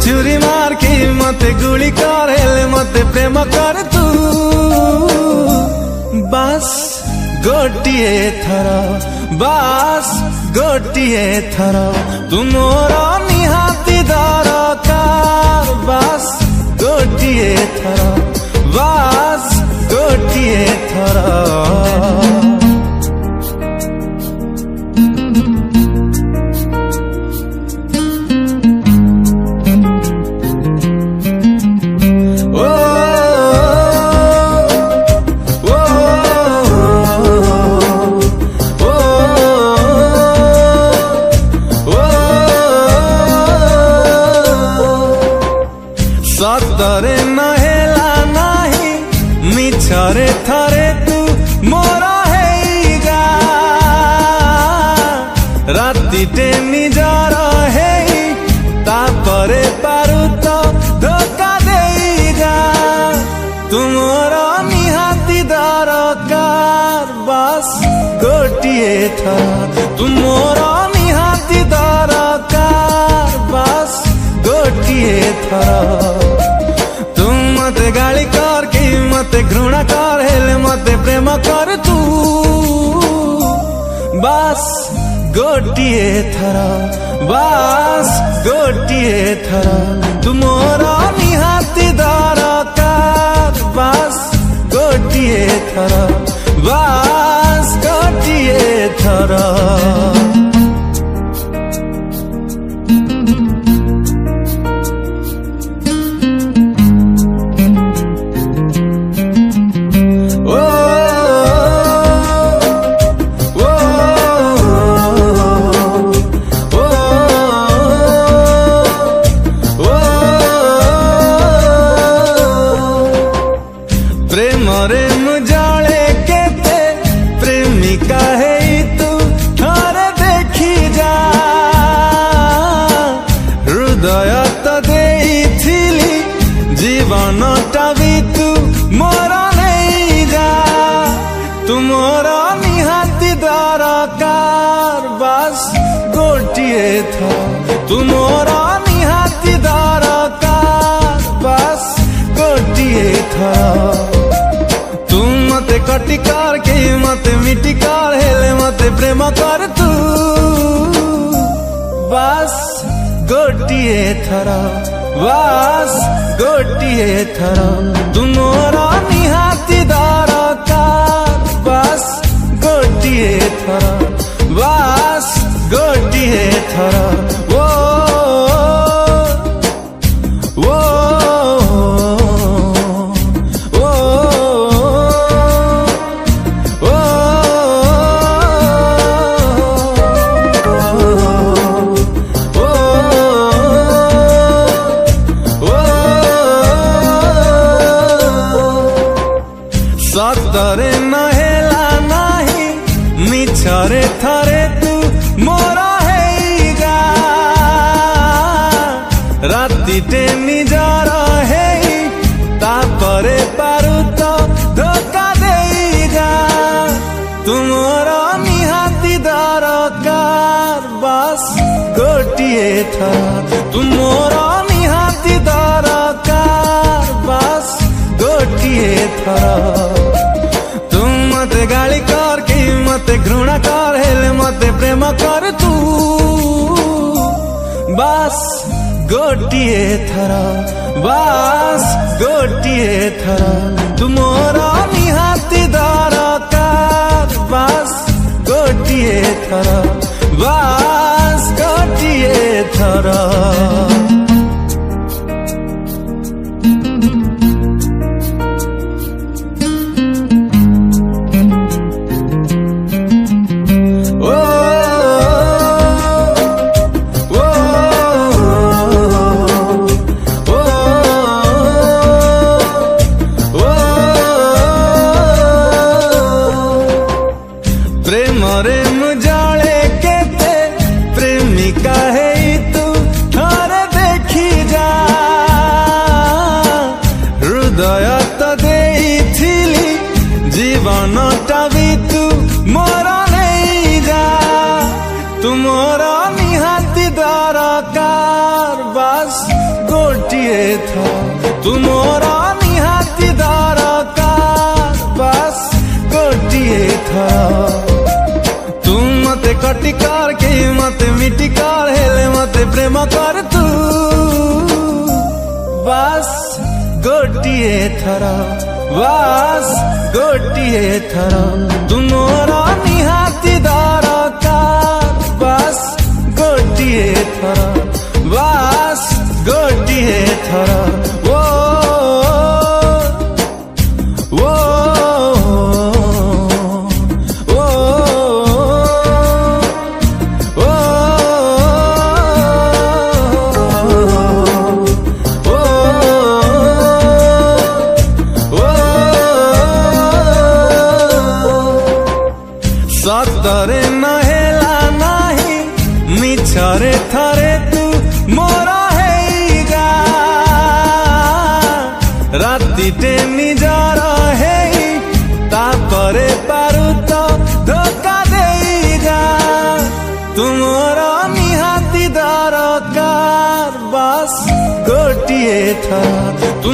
छुरी मार के मते गुली करे मते प्रेम कर तू बस गोटिए थर बस गोटिए थर तू मोर निहाती दरकार बस गोटिए थर बस गोटिए थर सतरे नहेला नाही मिछरे थरे तू मोरा हेगा राती टे निजर हे तापरे पारु तो धोखा देगा तुमरा निहाती दरकार बस गोटिए थर तुमरा निहाती दरकार बस गोटिए थर मते गाली कर के मते घृणा कर हेले मते प्रेम कर तू बस गोटिए थर बस गोटिए थर तू मोरा निहाती दरकार बस गोटिए थर बस गोटिए थर प्रेमरे मुजाले केते प्रेमिका है तू थरे देखी जा हृदय तो देइथिली जीवनटा भी तू मोरा नहीं जा तुमरा निहाती दरकार बस गोटिए थर तुमरा निहाती दरकार बस गोटिए थर मते कटी कर के मते मिटी कर हेले मते प्रेम कर तू बस गोटिए थर बस गोटिए थर तू मोरा निहाती दरकार बस गोटिए थर बस गोटिए थर वो सतरे नहेला नाही मिछरे थरे तू मोरा हेगा राती टे निजर हे तापरे पारु तो धोखा देगा तुमरा निहाती दरकार बस गोटिए थर तुमरा निहाती दरकार बस गोटिए थर मते गाली कर के मते घृणा कर हेले मते प्रेम कर तू बस गोटिए थर बस गोटिए थर तुमरा निहाती दरकार बस ଗୋଟିଏ ଥର ବାସ୍ ଗୋଟିଏ ଥର। प्रेमरे मुजाले केते प्रेमिका है तू थरे देखी जा हृदय तो देइथिली जीवनटा भी तू मोर नहीं जा तू मोर निहाती दरकार बास गोटिए थर तू मोर निहाती दरकार बास गोटिए थर। मते कटी कर के मते मिटी कर हेले मते प्रेम कर तू बास गोटिए थर बास गोटिए थर तू मोर निहाती दरकार बास गोटिए थर बास गोटिए थर। ओ ओ सतरे नहेला नाही मिछरे थरे तू मोरा है जा राती टे निजर है तापरे पारु तो धोखा दे जा तू मोरा निहाती दरकार बास गोटिए थर तू